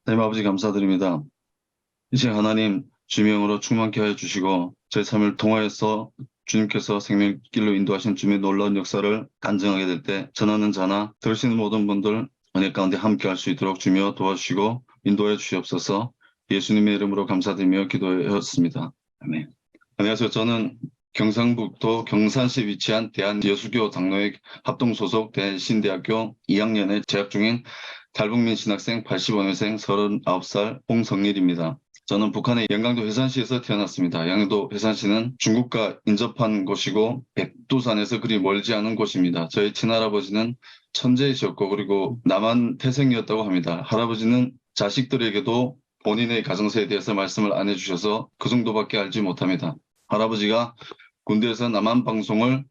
하나님 아버지 감사드립니다. 이제 하나님 주명으로 충만케 하여 주시고 제 삶을 통하여서 주님께서 생명길로 인도하신 주님의 놀라운 역사를 간증하게 될 때 전하는 자나 들으시는 모든 분들 은혜 가운데 함께 할 수 있도록 주며 도와주시고 인도해 주시옵소서. 예수님의 이름으로 감사드리며 기도하였습니다. 아멘. 안녕하세요. 저는 경상북도 경산시에 위치한 대한예수교 당로회 합동 소속 대신대학교 2학년에 재학 중인 탈북민 신학생 85년생 39살 홍성일입니다. 저는 북한의 영광도 해산시에서 태어났습니다. 영광도 해산시는 중국과 인접한 곳이고 백두산에서 그리 멀지 않은 곳입니다. 저희 친할아버지는 천재이셨고 그리고 남한 태생이었다고 합니다. 할아버지는 자식들에게도 본인의 가정사에 대해서 말씀을 안 해주셔서 그 정도밖에 알지 못합니다. 할아버지가 군대에서 남한 방송을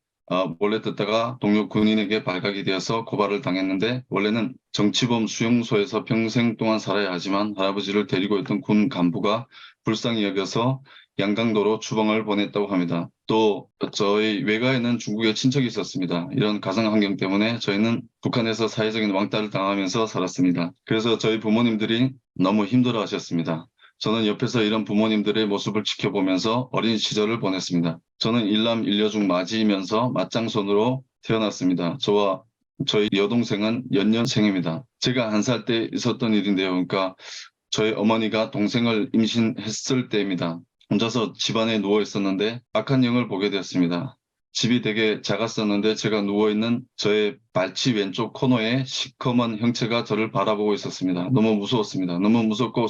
몰래 듣다가 동료 군인에게 발각이 되어서 고발을 당했는데 원래는 정치범 수용소에서 평생 동안 살아야 하지만 할아버지를 데리고 있던 군 간부가 불쌍히 여겨서 양강도로 추방을 보냈다고 합니다. 또 저희 외가에는 중국에 친척이 있었습니다. 이런 가상 환경 때문에 저희는 북한에서 사회적인 왕따를 당하면서 살았습니다. 그래서 저희 부모님들이 너무 힘들어 하셨습니다. 저는 옆에서 이런 부모님들의 모습을 지켜보면서 어린 시절을 보냈습니다. 저는 일남 일녀중 맞이이면서 맞장손으로 태어났습니다. 저와 저희 여동생은 연년생입니다. 제가 1살 때 있었던 일인데요. 그러니까 저희 어머니가 동생을 임신했을 때입니다. 혼자서 집안에 누워 있었는데 악한 영을 보게 되었습니다. 집이 되게 작았었는데 제가 누워있는 저의 발치 왼쪽 코너에 시커먼 형체가 저를 바라보고 있었습니다. 너무 무서웠습니다. 너무 무섭고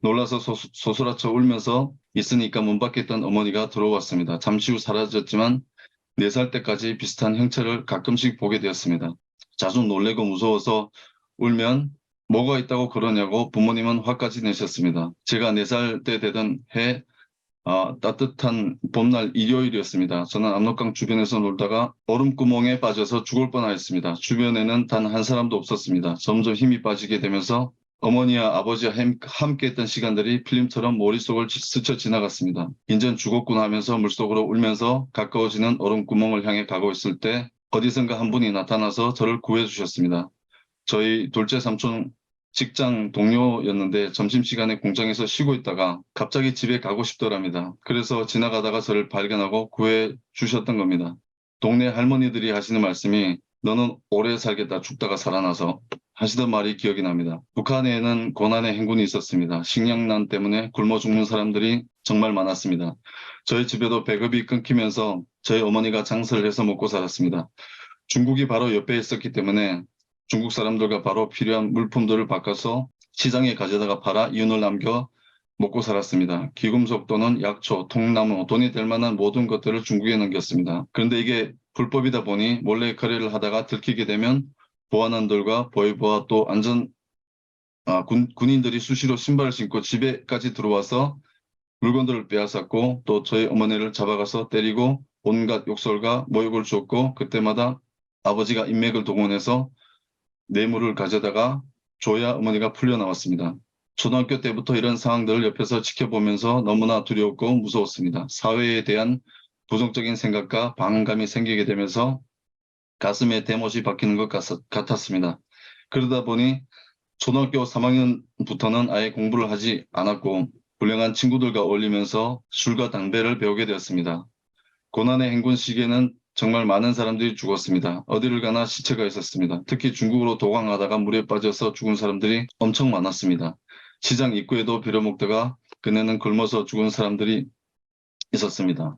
놀라서 소스라쳐 울면서 있으니까 문 밖에 있던 어머니가 들어왔습니다. 잠시 후 사라졌지만 4살 때까지 비슷한 형체를 가끔씩 보게 되었습니다. 자주 놀래고 무서워서 울면 뭐가 있다고 그러냐고 부모님은 화까지 내셨습니다. 제가 4살 때 되던 해 따뜻한 봄날 일요일이었습니다. 저는 압록강 주변에서 놀다가 얼음구멍에 빠져서 죽을 뻔하였습니다. 주변에는 단 한 사람도 없었습니다. 점점 힘이 빠지게 되면서 어머니와 아버지와 함께 했던 시간들이 필름처럼 머릿속을 스쳐 지나갔습니다. 인전 죽었구나 하면서 물속으로 울면서 가까워지는 얼음구멍을 향해 가고 있을 때 어디선가 한 분이 나타나서 저를 구해주셨습니다. 저희 둘째 삼촌 직장 동료였는데 점심시간에 공장에서 쉬고 있다가 갑자기 집에 가고 싶더랍니다. 그래서 지나가다가 저를 발견하고 구해 주셨던 겁니다. 동네 할머니들이 하시는 말씀이 너는 오래 살겠다 죽다가 살아나서 하시던 말이 기억이 납니다. 북한에는 고난의 행군이 있었습니다. 식량난 때문에 굶어 죽는 사람들이 정말 많았습니다. 저희 집에도 배급이 끊기면서 저희 어머니가 장사를 해서 먹고 살았습니다. 중국이 바로 옆에 있었기 때문에 중국 사람들과 바로 필요한 물품들을 바꿔서 시장에 가져다가 팔아 이윤을 남겨 먹고 살았습니다. 귀금속 또는 약초, 통나무, 돈이 될 만한 모든 것들을 중국에 넘겼습니다. 그런데 이게 불법이다 보니 몰래 거래를 하다가 들키게 되면 보안원들과 보위부와 또 군인들이 수시로 신발을 신고 집에까지 들어와서 물건들을 빼앗았고 또 저희 어머니를 잡아가서 때리고 온갖 욕설과 모욕을 주었고 그때마다 아버지가 인맥을 동원해서 뇌물을 가져다가 줘야 어머니가 풀려 나왔습니다. 초등학교 때부터 이런 상황들을 옆에서 지켜보면서 너무나 두려웠고 무서웠습니다. 사회에 대한 부정적인 생각과 반감이 생기게 되면서 가슴에 대못이 박히는 것 같았습니다. 그러다 보니 초등학교 3학년부터는 아예 공부를 하지 않았고 불량한 친구들과 어울리면서 술과 담배를 배우게 되었습니다. 고난의 행군 시기에는 정말 많은 사람들이 죽었습니다. 어디를 가나 시체가 있었습니다. 특히 중국으로 도강하다가 물에 빠져서 죽은 사람들이 엄청 많았습니다. 시장 입구에도 빌어먹다가 그네는 굶어서 죽은 사람들이 있었습니다.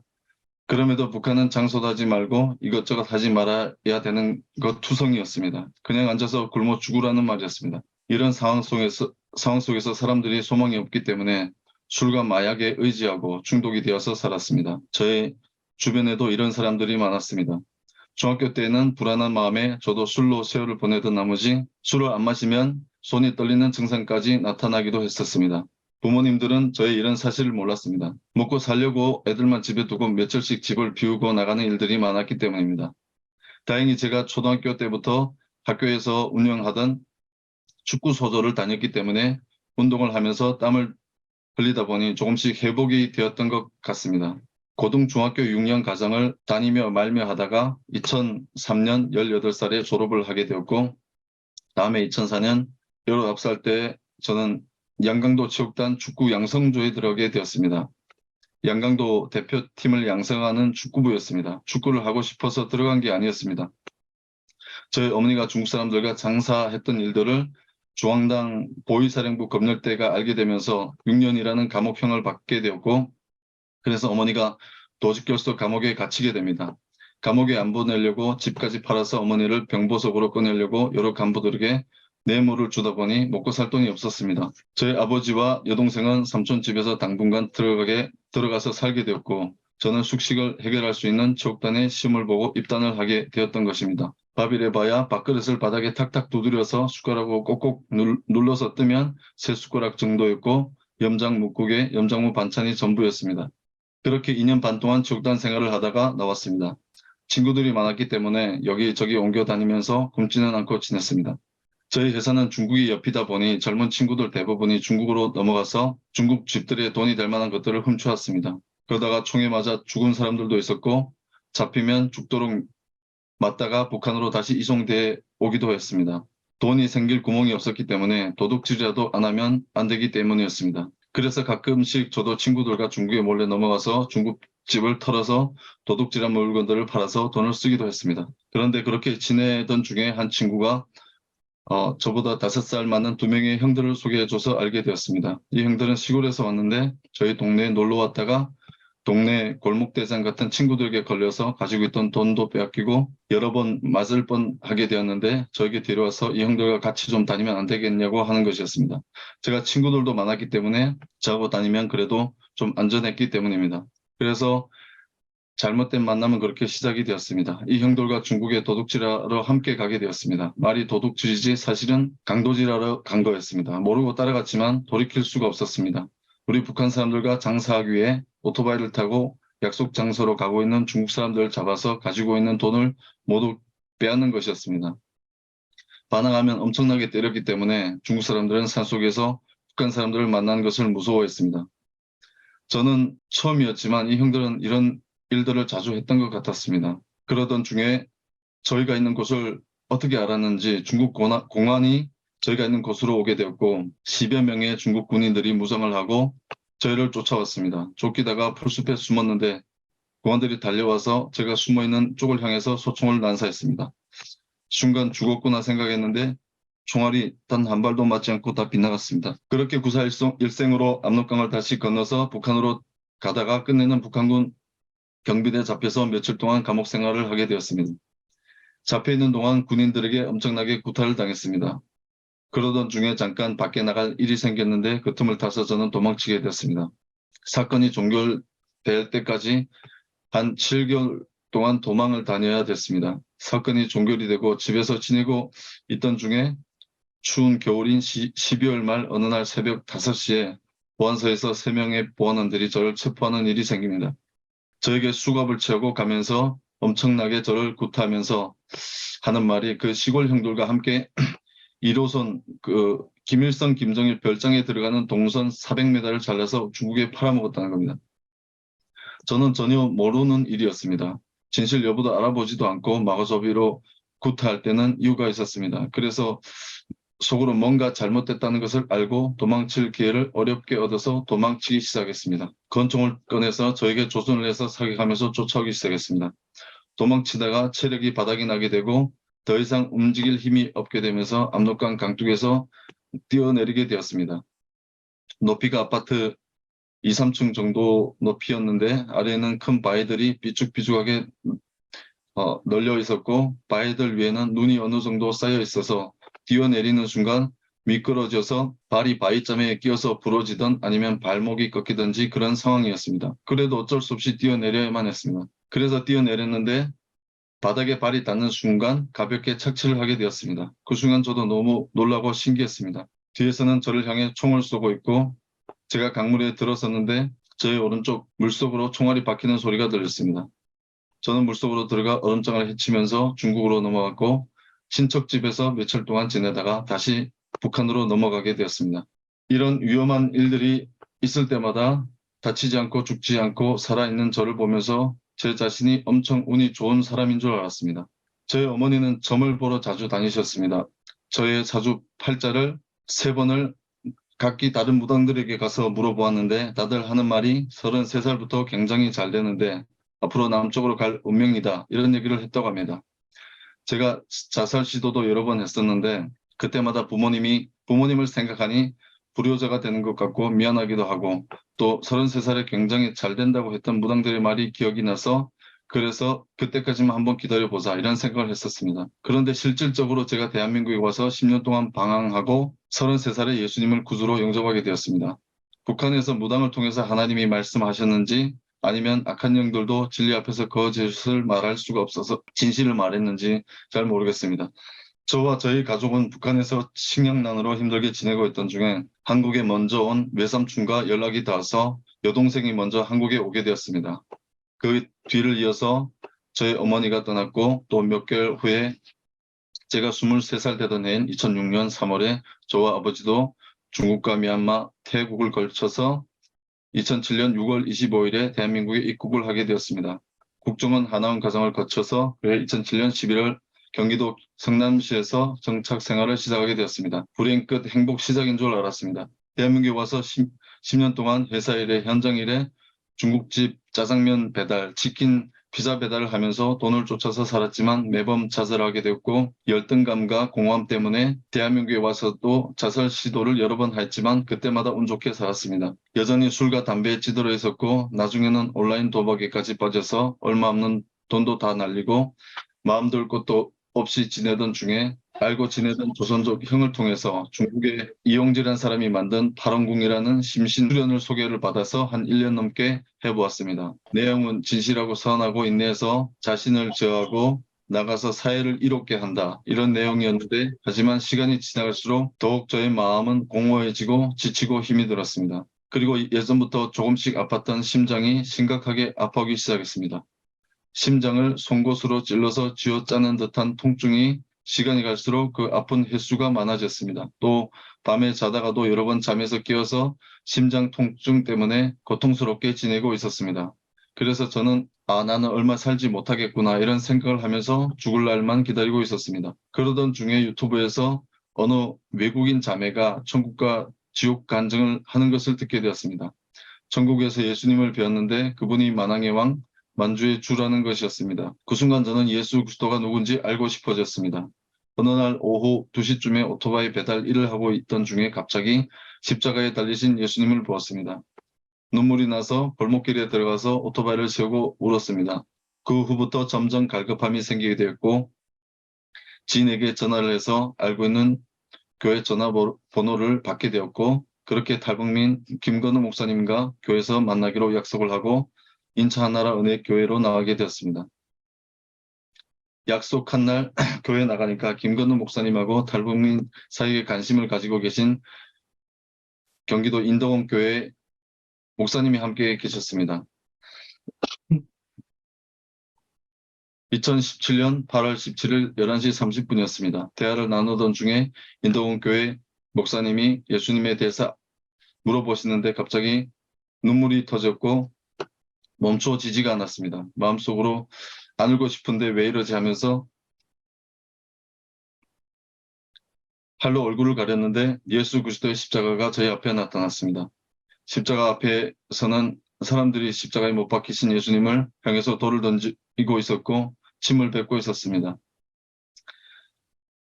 그럼에도 북한은 장소도 하지 말고 이것저것 하지 말아야 되는 것 투성이었습니다. 그냥 앉아서 굶어 죽으라는 말이었습니다. 이런 상황 속에서 사람들이 소망이 없기 때문에 술과 마약에 의지하고 중독이 되어서 살았습니다. 저의 주변에도 이런 사람들이 많았습니다. 중학교 때는 불안한 마음에 저도 술로 세월을 보내던 나머지 술을 안 마시면 손이 떨리는 증상까지 나타나기도 했었습니다. 부모님들은 저의 이런 사실을 몰랐습니다. 먹고 살려고 애들만 집에 두고 며칠씩 집을 비우고 나가는 일들이 많았기 때문입니다. 다행히 제가 초등학교 때부터 학교에서 운영하던 축구 소조를 다녔기 때문에 운동을 하면서 땀을 흘리다 보니 조금씩 회복이 되었던 것 같습니다. 고등 중학교 6년 과정을 다니며 말며 하다가 2003년 18살에 졸업을 하게 되었고 다음에 2004년 19살 때 저는 양강도 체육단 축구 양성조에 들어가게 되었습니다. 양강도 대표팀을 양성하는 축구부였습니다. 축구를 하고 싶어서 들어간 게 아니었습니다. 저희 어머니가 중국 사람들과 장사했던 일들을 중앙당 보위사령부 검열대가 알게 되면서 6년이라는 감옥형을 받게 되었고, 그래서 어머니가 도직교수도 감옥에 갇히게 됩니다. 감옥에 안 보내려고 집까지 팔아서 어머니를 병보석으로 꺼내려고 여러 간부들에게 뇌물을 주다 보니 먹고 살 돈이 없었습니다. 저희 아버지와 여동생은 삼촌 집에서 당분간 들어가서 살게 되었고, 저는 숙식을 해결할 수 있는 체육단의 시험을 보고 입단을 하게 되었던 것입니다. 밥이래 봐야 밥그릇을 바닥에 탁탁 두드려서 숟가락으로 꼭꼭 눌러서 뜨면 3숟가락 정도였고, 염장 묵국에 염장무 반찬이 전부였습니다. 그렇게 2년 반 동안 체육단 생활을 하다가 나왔습니다. 친구들이 많았기 때문에 여기저기 옮겨 다니면서 굶지는 않고 지냈습니다. 저희 회사는 중국이 옆이다 보니 젊은 친구들 대부분이 중국으로 넘어가서 중국 집들의 돈이 될 만한 것들을 훔쳐왔습니다. 그러다가 총에 맞아 죽은 사람들도 있었고, 잡히면 죽도록 맞다가 북한으로 다시 이송돼 오기도 했습니다. 돈이 생길 구멍이 없었기 때문에 도둑질이라도 안 하면 안 되기 때문이었습니다. 그래서 가끔씩 저도 친구들과 중국에 몰래 넘어가서 중국집을 털어서 도둑질한 물건들을 팔아서 돈을 쓰기도 했습니다. 그런데 그렇게 지내던 중에 한 친구가 저보다 5살 많은 2명의 형들을 소개해줘서 알게 되었습니다. 이 형들은 시골에서 왔는데 저희 동네에 놀러 왔다가 동네 골목대장 같은 친구들에게 걸려서 가지고 있던 돈도 빼앗기고 여러 번 맞을 뻔하게 되었는데 저에게 데려와서 이 형들과 같이 좀 다니면 안 되겠냐고 하는 것이었습니다. 제가 친구들도 많았기 때문에 저하고 다니면 그래도 좀 안전했기 때문입니다. 그래서 잘못된 만남은 그렇게 시작이 되었습니다. 이 형들과 중국에 도둑질하러 함께 가게 되었습니다. 말이 도둑질이지 사실은 강도질하러 간 거였습니다. 모르고 따라갔지만 돌이킬 수가 없었습니다. 우리 북한 사람들과 장사하기 위해 오토바이를 타고 약속 장소로 가고 있는 중국 사람들을 잡아서 가지고 있는 돈을 모두 빼앗는 것이었습니다. 반항하면 엄청나게 때렸기 때문에 중국 사람들은 산속에서 북한 사람들을 만난 것을 무서워했습니다. 저는 처음이었지만 이 형들은 이런 일들을 자주 했던 것 같았습니다. 그러던 중에 저희가 있는 곳을 어떻게 알았는지 중국 공안이 저희가 있는 곳으로 오게 되었고 10여 명의 중국 군인들이 무장을 하고 저희를 쫓아왔습니다. 쫓기다가 풀숲에 숨었는데 공안들이 달려와서 제가 숨어있는 쪽을 향해서 소총을 난사했습니다. 순간 죽었구나 생각했는데 총알이 단 한 발도 맞지 않고 다 빗나갔습니다. 그렇게 구사일생으로 압록강을 다시 건너서 북한으로 가다가 끝내는 북한군 경비대에 잡혀서 며칠 동안 감옥 생활을 하게 되었습니다. 잡혀있는 동안 군인들에게 엄청나게 구타를 당했습니다. 그러던 중에 잠깐 밖에 나갈 일이 생겼는데 그 틈을 타서 저는 도망치게 되었습니다. 사건이 종결될 때까지 한 7개월 동안 도망을 다녀야 됐습니다. 사건이 종결이 되고 집에서 지내고 있던 중에 추운 겨울인 12월 말 어느 날 새벽 5시에 보안소에서 3명의 보안원들이 저를 체포하는 일이 생깁니다. 저에게 수갑을 채우고 가면서 엄청나게 저를 구타하면서 하는 말이 그 시골 형들과 함께 1호선 김일성, 김정일 별장에 들어가는 동선 400m를 잘라서 중국에 팔아먹었다는 겁니다. 저는 전혀 모르는 일이었습니다. 진실 여부도 알아보지도 않고 마구잡이로 구타할 때는 이유가 있었습니다. 그래서 속으로 뭔가 잘못됐다는 것을 알고 도망칠 기회를 어렵게 얻어서 도망치기 시작했습니다. 권총을 꺼내서 저에게 조준을 해서 사격하면서 쫓아오기 시작했습니다. 도망치다가 체력이 바닥이 나게 되고 더 이상 움직일 힘이 없게 되면서 압록강 강둑에서 뛰어내리게 되었습니다. 높이가 아파트 2, 3층 정도 높이였는데 아래에는 큰 바위들이 삐죽삐죽하게 널려 있었고 바위들 위에는 눈이 어느 정도 쌓여 있어서 뛰어내리는 순간 미끄러져서 발이 바위점에 끼어서 부러지던 아니면 발목이 꺾이든지 그런 상황이었습니다. 그래도 어쩔 수 없이 뛰어내려야만 했습니다. 그래서 뛰어내렸는데 바닥에 발이 닿는 순간 가볍게 착지를 하게 되었습니다. 그 순간 저도 너무 놀라고 신기했습니다. 뒤에서는 저를 향해 총을 쏘고 있고 제가 강물에 들어섰는데 저의 오른쪽 물속으로 총알이 박히는 소리가 들렸습니다. 저는 물속으로 들어가 얼음장을 헤치면서 중국으로 넘어갔고 친척 집에서 며칠 동안 지내다가 다시 북한으로 넘어가게 되었습니다. 이런 위험한 일들이 있을 때마다 다치지 않고 죽지 않고 살아있는 저를 보면서 제 자신이 엄청 운이 좋은 사람인 줄 알았습니다. 저희 어머니는 점을 보러 자주 다니셨습니다. 저의 사주 팔자를 3번을 각기 다른 무당들에게 가서 물어보았는데 다들 하는 말이 33살부터 굉장히 잘 되는데 앞으로 남쪽으로 갈 운명이다. 이런 얘기를 했다고 합니다. 제가 자살 시도도 여러 번 했었는데 그때마다 부모님을 생각하니 불효자가 되는 것 같고 미안하기도 하고 또 33살에 굉장히 잘 된다고 했던 무당들의 말이 기억이 나서 그래서 그때까지만 한번 기다려보자 이런 생각을 했었습니다. 그런데 실질적으로 제가 대한민국에 와서 10년 동안 방황하고 33살에 예수님을 구주로 영접하게 되었습니다. 북한에서 무당을 통해서 하나님이 말씀하셨는지 아니면 악한 영들도 진리 앞에서 거짓을 말할 수가 없어서 진실을 말했는지 잘 모르겠습니다. 저와 저희 가족은 북한에서 식량난으로 힘들게 지내고 있던 중에 한국에 먼저 온 외삼촌과 연락이 닿아서 여동생이 먼저 한국에 오게 되었습니다. 그 뒤를 이어서 저희 어머니가 떠났고 또 몇 개월 후에 제가 23살 되던 해인 2006년 3월에 저와 아버지도 중국과 미얀마, 태국을 걸쳐서 2007년 6월 25일에 대한민국에 입국을 하게 되었습니다. 국정원 하나원 과정을 거쳐서 2007년 11월 경기도 성남시에서 정착 생활을 시작하게 되었습니다. 불행 끝 행복 시작인 줄 알았습니다. 대한민국에 와서 10년 동안 회사 일에 현장 일에 중국집 짜장면 배달, 치킨, 피자 배달을 하면서 돈을 쫓아서 살았지만 매번 자살하게 되었고 열등감과 공허함 때문에 대한민국에 와서도 자살 시도를 여러 번 했지만 그때마다 운 좋게 살았습니다. 여전히 술과 담배에 찌들어 있었고 나중에는 온라인 도박에까지 빠져서 얼마 없는 돈도 다 날리고 마음 둘 곳도 없이 지내던 중에 알고 지내던 조선족 형을 통해서 중국의 이용지라는 사람이 만든 팔원궁이라는 심신 수련을 소개를 받아서 한 1년 넘게 해보았습니다. 내용은 진실하고 선하고 인내해서 자신을 저하고 나가서 사회를 이롭게 한다. 이런 내용이었는데 하지만 시간이 지나갈수록 더욱 저의 마음은 공허해지고 지치고 힘이 들었습니다. 그리고 예전부터 조금씩 아팠던 심장이 심각하게 아파오기 시작했습니다. 심장을 송곳으로 찔러서 쥐어짜는 듯한 통증이 시간이 갈수록 그 아픈 횟수가 많아졌습니다. 또 밤에 자다가도 여러 번 잠에서 깨어서 심장 통증 때문에 고통스럽게 지내고 있었습니다. 그래서 저는 나는 얼마 살지 못하겠구나 이런 생각을 하면서 죽을 날만 기다리고 있었습니다. 그러던 중에 유튜브에서 어느 외국인 자매가 천국과 지옥 간증을 하는 것을 듣게 되었습니다. 천국에서 예수님을 배웠는데 그분이 만왕의 왕 만주의 주라는 것이었습니다. 그 순간 저는 예수 그리스도가 누군지 알고 싶어졌습니다. 어느 날 오후 2시쯤에 오토바이 배달 일을 하고 있던 중에 갑자기 십자가에 달리신 예수님을 보았습니다. 눈물이 나서 골목길에 들어가서 오토바이를 세우고 울었습니다. 그 후부터 점점 갈급함이 생기게 되었고 지인에게 전화를 해서 알고 있는 교회 전화번호를 받게 되었고 그렇게 탈북민 김건우 목사님과 교회에서 만나기로 약속을 하고 인천 하나라 은혜교회로 나가게 되었습니다. 약속한 날 교회 나가니까 김건우 목사님하고 탈북민 사이에 관심을 가지고 계신 경기도 인덕원 교회 목사님이 함께 계셨습니다. 2017년 8월 17일 11시 30분이었습니다. 대화를 나누던 중에 인덕원 교회 목사님이 예수님에 대해서 물어보시는데 갑자기 눈물이 터졌고 멈춰지지가 않았습니다. 마음속으로 안 울고 싶은데 왜 이러지 하면서 팔로 얼굴을 가렸는데 예수 그리스도의 십자가가 저희 앞에 나타났습니다. 십자가 앞에서는 사람들이 십자가에 못 박히신 예수님을 향해서 돌을 던지고 있었고 침을 뱉고 있었습니다.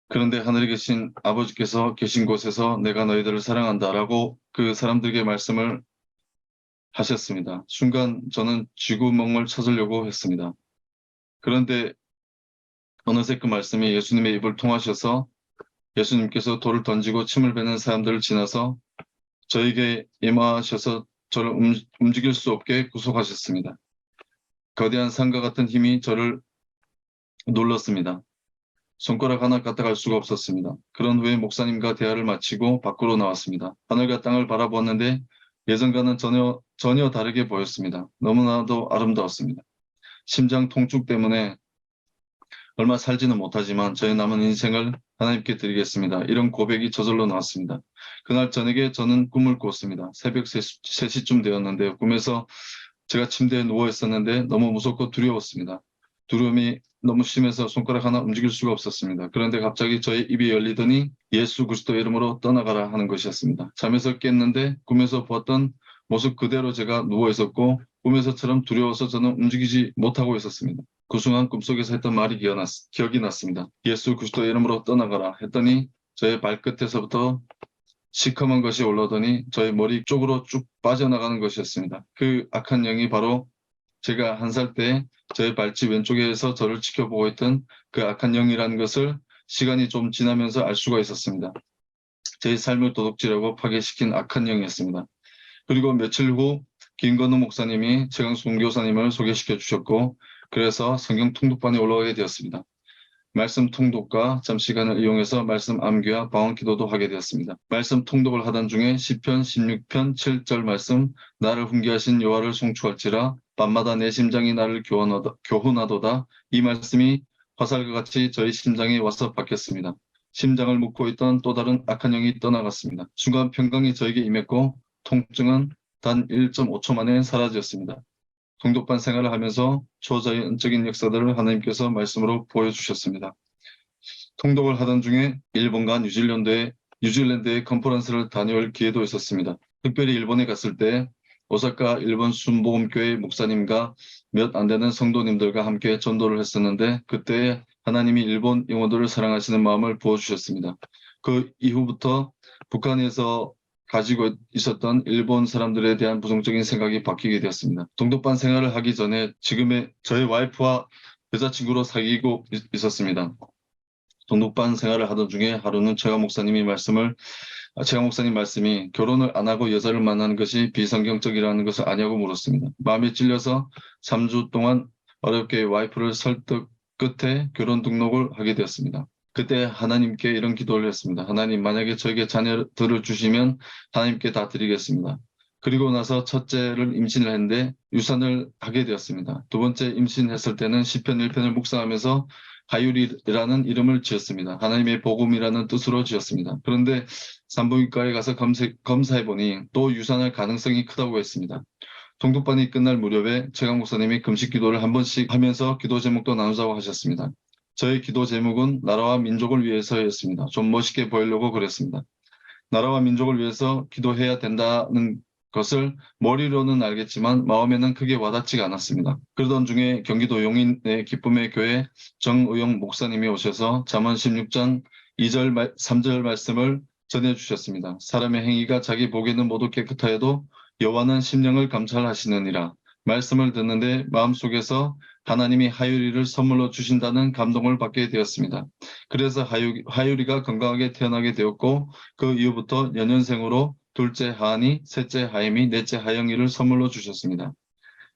그런데 하늘에 계신 아버지께서 계신 곳에서 내가 너희들을 사랑한다라고 그 사람들에게 말씀을 하셨습니다. 순간 저는 쥐구멍을 찾으려고 했습니다. 그런데 어느새 그 말씀이 예수님의 입을 통하셔서 예수님께서 돌을 던지고 침을 뱉는 사람들을 지나서 저에게 임하셔서 저를 움직일 수 없게 구속하셨습니다. 거대한 산과 같은 힘이 저를 눌렀습니다. 손가락 하나 까딱할 수가 없었습니다. 그런 후에 목사님과 대화를 마치고 밖으로 나왔습니다. 하늘과 땅을 바라보았는데 예전과는 전혀 다르게 보였습니다. 너무나도 아름다웠습니다. 심장 통증 때문에 얼마 살지는 못하지만 저의 남은 인생을 하나님께 드리겠습니다. 이런 고백이 저절로 나왔습니다. 그날 저녁에 저는 꿈을 꿨습니다. 새벽 3시쯤 되었는데 꿈에서 제가 침대에 누워 있었는데 너무 무섭고 두려웠습니다. 두려움이 너무 심해서 손가락 하나 움직일 수가 없었습니다. 그런데 갑자기 저의 입이 열리더니 예수 그리스도 이름으로 떠나가라 하는 것이었습니다. 잠에서 깼는데 꿈에서 보았던 모습 그대로 제가 누워 있었고 꿈에서처럼 두려워서 저는 움직이지 못하고 있었습니다. 그 순간 꿈속에서 했던 말이 기억이 났습니다. 예수 그리스도 이름으로 떠나가라 했더니 저의 발끝에서부터 시커먼 것이 올라오더니 저의 머리 쪽으로 쭉 빠져나가는 것이었습니다. 그 악한 영이 바로 제가 1살 때 저의 발치 왼쪽에서 저를 지켜보고 있던 그 악한 영이라는 것을 시간이 좀 지나면서 알 수가 있었습니다. 제 삶을 도둑질하고 파괴시킨 악한 영이었습니다. 그리고 며칠 후 김건우 목사님이 최강수 선교사님을 소개시켜 주셨고 그래서 성경 통독반에 올라가게 되었습니다. 말씀 통독과 잠시간을 이용해서 말씀 암기와 방언 기도도 하게 되었습니다. 말씀 통독을 하던 중에 시편 16편 7절 말씀 나를 훈계하신 여호와를 송축할지라 밤마다 내 심장이 나를 교훈하도다. 이 말씀이 화살과 같이 저희 심장에 와서 박혔습니다. 심장을 묶고 있던 또 다른 악한 영이 떠나갔습니다. 순간 평강이 저에게 임했고 통증은 단 1.5초 만에 사라졌습니다. 통독반 생활을 하면서 초자연적인 역사들을 하나님께서 말씀으로 보여주셨습니다. 통독을 하던 중에 일본과 뉴질랜드의 컨퍼런스를 다녀올 기회도 있었습니다. 특별히 일본에 갔을 때 오사카 일본 순복음교회 목사님과 몇 안 되는 성도님들과 함께 전도를 했었는데 그때 하나님이 일본 영혼들을 사랑하시는 마음을 부어주셨습니다. 그 이후부터 북한에서 가지고 있었던 일본 사람들에 대한 부정적인 생각이 바뀌게 되었습니다. 동독반 생활을 하기 전에 지금의 저의 와이프와 여자친구로 사귀고 있었습니다. 동독반 생활을 하던 중에 하루는 최강 목사님 말씀이 결혼을 안 하고 여자를 만나는 것이 비성경적이라는 것을 아냐고 물었습니다. 마음에 찔려서 3주 동안 어렵게 와이프를 설득 끝에 결혼 등록을 하게 되었습니다. 그때 하나님께 이런 기도를 했습니다. 하나님, 만약에 저에게 자녀들을 주시면 하나님께 다 드리겠습니다. 그리고 나서 첫째를 임신을 했는데 유산을 하게 되었습니다. 두 번째 임신했을 때는 시편 1편을 묵상하면서 하율이라는 이름을 지었습니다. 하나님의 복음이라는 뜻으로 지었습니다. 그런데 산부인과에 가서 검사해보니 또 유산할 가능성이 크다고 했습니다. 통독반이 끝날 무렵에 최강 목사님이 금식 기도를 한 번씩 하면서 기도 제목도 나누자고 하셨습니다. 저의 기도 제목은 나라와 민족을 위해서였습니다. 좀 멋있게 보이려고 그랬습니다. 나라와 민족을 위해서 기도해야 된다는 것을 머리로는 알겠지만 마음에는 크게 와닿지가 않았습니다. 그러던 중에 경기도 용인의 기쁨의 교회 정의용 목사님이 오셔서 잠언 16장 2절 3절 말씀을 전해주셨습니다. 사람의 행위가 자기 보기에는 모두 깨끗하여도 여호와는 심령을 감찰하시느니라. 말씀을 듣는데 마음속에서 하나님이 하율이를 선물로 주신다는 감동을 받게 되었습니다. 그래서 하율이가 건강하게 태어나게 되었고 그 이후부터 연년생으로 둘째 하은이, 셋째 하임이, 넷째 하영이를 선물로 주셨습니다.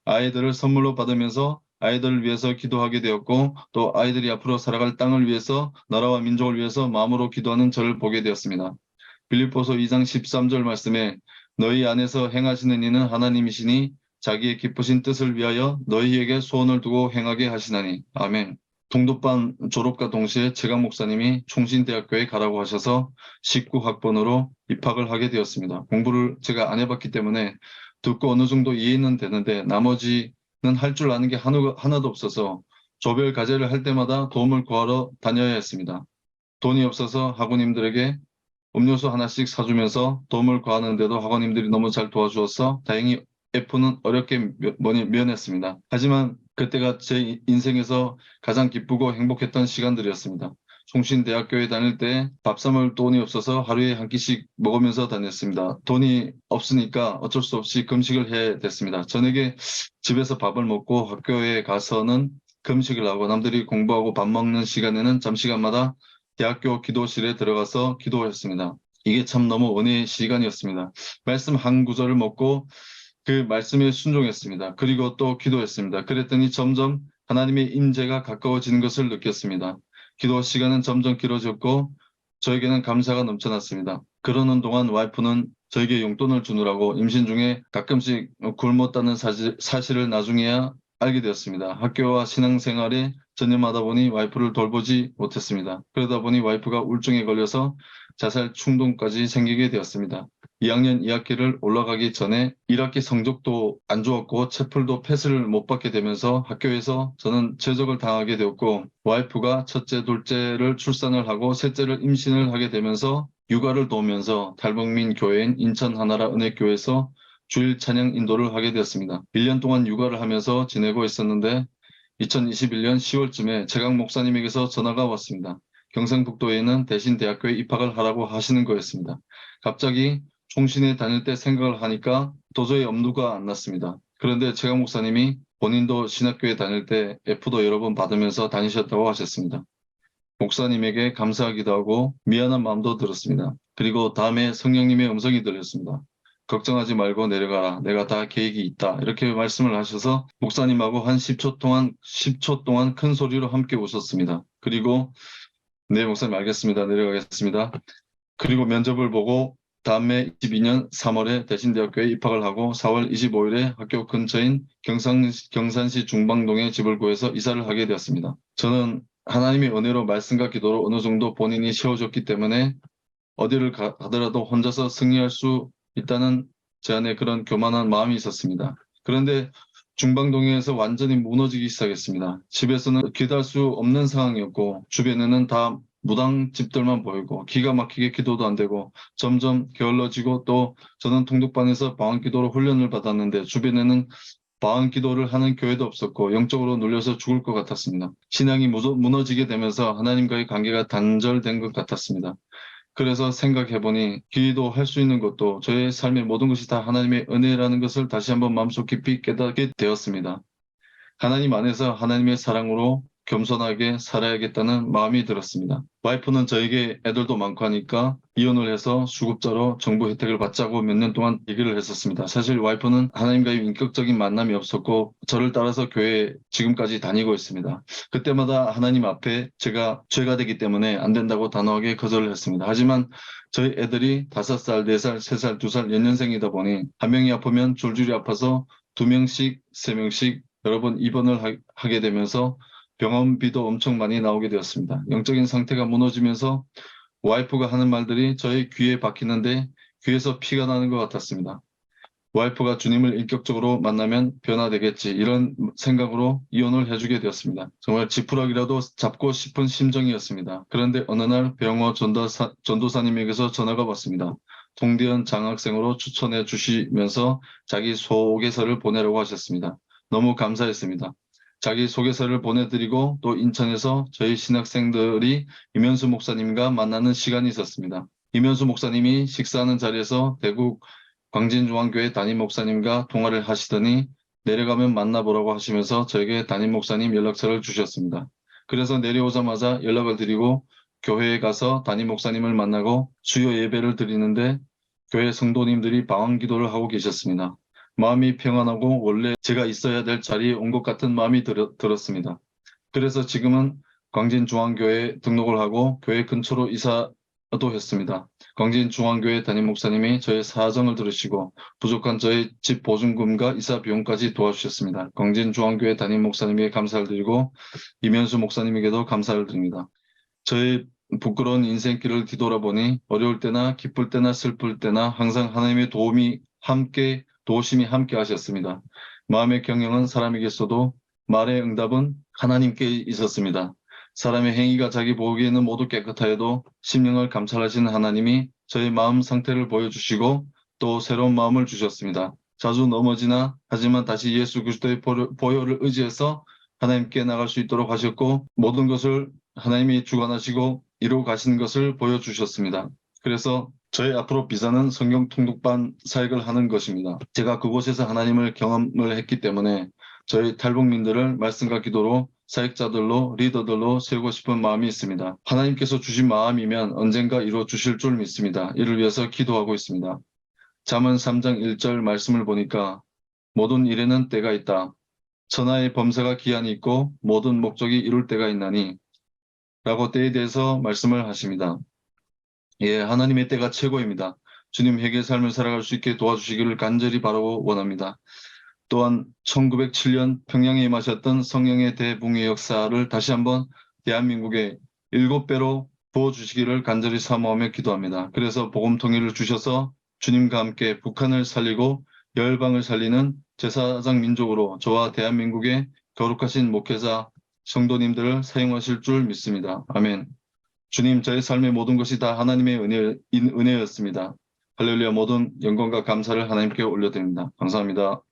아이들을 선물로 받으면서 아이들을 위해서 기도하게 되었고 또 아이들이 앞으로 살아갈 땅을 위해서 나라와 민족을 위해서 마음으로 기도하는 저를 보게 되었습니다. 빌립보서 2장 13절 말씀에 너희 안에서 행하시는 이는 하나님이시니 자기의 기쁘신 뜻을 위하여 너희에게 소원을 두고 행하게 하시나니. 아멘. 동독반 졸업과 동시에 최강 목사님이 총신대학교에 가라고 하셔서 19학번으로 입학을 하게 되었습니다. 공부를 제가 안 해봤기 때문에 듣고 어느 정도 이해는 되는데 나머지는 할 줄 아는 게 하나도 없어서 조별 과제를 할 때마다 도움을 구하러 다녀야 했습니다. 돈이 없어서 학우님들에게 음료수 하나씩 사주면서 도움을 구하는데도 학원님들이 너무 잘 도와주어서 다행히 F는 어렵게 면했습니다. 하지만 그때가 제 인생에서 가장 기쁘고 행복했던 시간들이었습니다. 총신대학교에 다닐 때 밥 사 먹을 돈이 없어서 하루에 한 끼씩 먹으면서 다녔습니다. 돈이 없으니까 어쩔 수 없이 금식을 해야 됐습니다. 저녁에 집에서 밥을 먹고 학교에 가서는 금식을 하고 남들이 공부하고 밥 먹는 시간에는 잠시간마다 대학교 기도실에 들어가서 기도했습니다. 이게 참 너무 은혜의 시간이었습니다. 말씀 한 구절을 먹고 그 말씀에 순종했습니다. 그리고 또 기도했습니다. 그랬더니 점점 하나님의 임재가 가까워지는 것을 느꼈습니다. 기도 시간은 점점 길어졌고 저에게는 감사가 넘쳐났습니다. 그러는 동안 와이프는 저에게 용돈을 주느라고 임신 중에 가끔씩 굶었다는 사실을 나중에야 알게 되었습니다. 학교와 신앙생활에 전념하다 보니 와이프를 돌보지 못했습니다. 그러다 보니 와이프가 우울증에 걸려서 자살 충동까지 생기게 되었습니다. 2학년 2학기를 올라가기 전에 1학기 성적도 안 좋았고 채플도 패스를 못 받게 되면서 학교에서 저는 제적을 당하게 되었고 와이프가 첫째, 둘째를 출산을 하고 셋째를 임신을 하게 되면서 육아를 도우면서 탈북민 교회인 인천 하나라 은혜교회에서 주일 찬양 인도를 하게 되었습니다. 1년 동안 육아를 하면서 지내고 있었는데 2021년 10월쯤에 최강 목사님에게서 전화가 왔습니다. 경상북도에 있는 대신대학교에 입학을 하라고 하시는 거였습니다. 갑자기 총신에 다닐 때 생각을 하니까 도저히 엄두가 안 났습니다. 그런데 최강 목사님이 본인도 신학교에 다닐 때 F도 여러 번 받으면서 다니셨다고 하셨습니다. 목사님에게 감사하기도 하고 미안한 마음도 들었습니다. 그리고 다음에 성령님의 음성이 들렸습니다. 걱정하지 말고 내려가라. 내가 다 계획이 있다. 이렇게 말씀을 하셔서 목사님하고 한 10초 동안 큰 소리로 함께 웃었습니다. 그리고 네, 목사님 알겠습니다. 내려가겠습니다. 그리고 면접을 보고 다음해 22년 3월에 대신대학교에 입학을 하고 4월 25일에 학교 근처인 경산시 중방동에 집을 구해서 이사를 하게 되었습니다. 저는 하나님의 은혜로 말씀과 기도로 어느 정도 본인이 세워졌기 때문에 어디를 가더라도 혼자서 승리할 수 있다는 제 안에 그런 교만한 마음이 있었습니다. 그런데 중방동에서 완전히 무너지기 시작했습니다. 집에서는 기도할 수 없는 상황이었고 주변에는 다 무당 집들만 보이고 기가 막히게 기도도 안 되고 점점 게을러지고 또 저는 통독반에서 방언기도로 훈련을 받았는데 주변에는 방언기도를 하는 교회도 없었고 영적으로 눌려서 죽을 것 같았습니다. 신앙이 무너지게 되면서 하나님과의 관계가 단절된 것 같았습니다. 그래서 생각해보니 기도할 수 있는 것도 저의 삶의 모든 것이 다 하나님의 은혜라는 것을 다시 한번 마음속 깊이 깨닫게 되었습니다. 하나님 안에서 하나님의 사랑으로 겸손하게 살아야겠다는 마음이 들었습니다. 와이프는 저에게 애들도 많고 하니까 이혼을 해서 수급자로 정부 혜택을 받자고 몇 년 동안 얘기를 했었습니다. 사실 와이프는 하나님과의 인격적인 만남이 없었고 저를 따라서 교회에 지금까지 다니고 있습니다. 그때마다 하나님 앞에 제가 죄가 되기 때문에 안 된다고 단호하게 거절을 했습니다. 하지만 저희 애들이 5살, 4살, 3살, 2살 연년생이다 보니 한 명이 아프면 줄줄이 아파서 2명씩, 3명씩 여러 번 입원을 하게 되면서 병원비도 엄청 많이 나오게 되었습니다. 영적인 상태가 무너지면서 와이프가 하는 말들이 저의 귀에 박히는데 귀에서 피가 나는 것 같았습니다. 와이프가 주님을 인격적으로 만나면 변화되겠지 이런 생각으로 이혼을 해주게 되었습니다. 정말 지푸라기라도 잡고 싶은 심정이었습니다. 그런데 어느 날 병호 전도사님에게서 전화가 왔습니다. 동대원 장학생으로 추천해 주시면서 자기 소개서를 보내라고 하셨습니다. 너무 감사했습니다. 자기 소개서를 보내드리고 또 인천에서 저희 신학생들이 이면수 목사님과 만나는 시간이 있었습니다. 이면수 목사님이 식사하는 자리에서 대구 광진중앙교회 담임 목사님과 통화를 하시더니 내려가면 만나보라고 하시면서 저에게 담임 목사님 연락처를 주셨습니다. 그래서 내려오자마자 연락을 드리고 교회에 가서 담임 목사님을 만나고 주요 예배를 드리는데 교회 성도님들이 방언기도를 하고 계셨습니다. 마음이 평안하고 원래 제가 있어야 될 자리에 온 것 같은 마음이 들었습니다. 그래서 지금은 광진중앙교회에 등록을 하고 교회 근처로 이사도 했습니다. 광진중앙교회 담임 목사님이 저의 사정을 들으시고 부족한 저의 집 보증금과 이사 비용까지 도와주셨습니다. 광진중앙교회 담임 목사님에게 감사를 드리고 이면수 목사님에게도 감사를 드립니다. 저의 부끄러운 인생길을 뒤돌아보니 어려울 때나 기쁠 때나 슬플 때나 항상 하나님의 도우심이 함께 하셨습니다. 마음의 경영은 사람에게서도 말의 응답은 하나님께 있었습니다. 사람의 행위가 자기 보기에는 모두 깨끗하여도 심령을 감찰하시는 하나님이 저의 마음 상태를 보여주시고 또 새로운 마음을 주셨습니다. 자주 넘어지나 하지만 다시 예수 그리스도의 보혈을 의지해서 하나님께 나갈 수 있도록 하셨고 모든 것을 하나님이 주관하시고 이루어 가시는 것을 보여주셨습니다. 그래서 저의 앞으로 비전은 성경 통독반 사역을 하는 것입니다. 제가 그곳에서 하나님을 경험을 했기 때문에 저희 탈북민들을 말씀과 기도로 사역자들로 리더들로 세우고 싶은 마음이 있습니다. 하나님께서 주신 마음이면 언젠가 이루어 주실 줄 믿습니다. 이를 위해서 기도하고 있습니다. 잠언 3장 1절 말씀을 보니까 모든 일에는 때가 있다. 천하의 범사가 기한이 있고 모든 목적이 이룰 때가 있나니 라고 때에 대해서 말씀을 하십니다. 예, 하나님의 때가 최고입니다. 주님 회개 삶을 살아갈 수 있게 도와주시기를 간절히 바라고 원합니다. 또한 1907년 평양에 임하셨던 성령의 대붕의 역사를 다시 한번 대한민국에 7배로 부어주시기를 간절히 사모하며 기도합니다. 그래서 복음 통일을 주셔서 주님과 함께 북한을 살리고 열방을 살리는 제사장 민족으로 저와 대한민국의 거룩하신 목회자 성도님들을 사용하실 줄 믿습니다. 아멘. 주님, 저의 삶의 모든 것이 다 하나님의 은혜였습니다. 할렐루야. 모든 영광과 감사를 하나님께 올려드립니다. 감사합니다.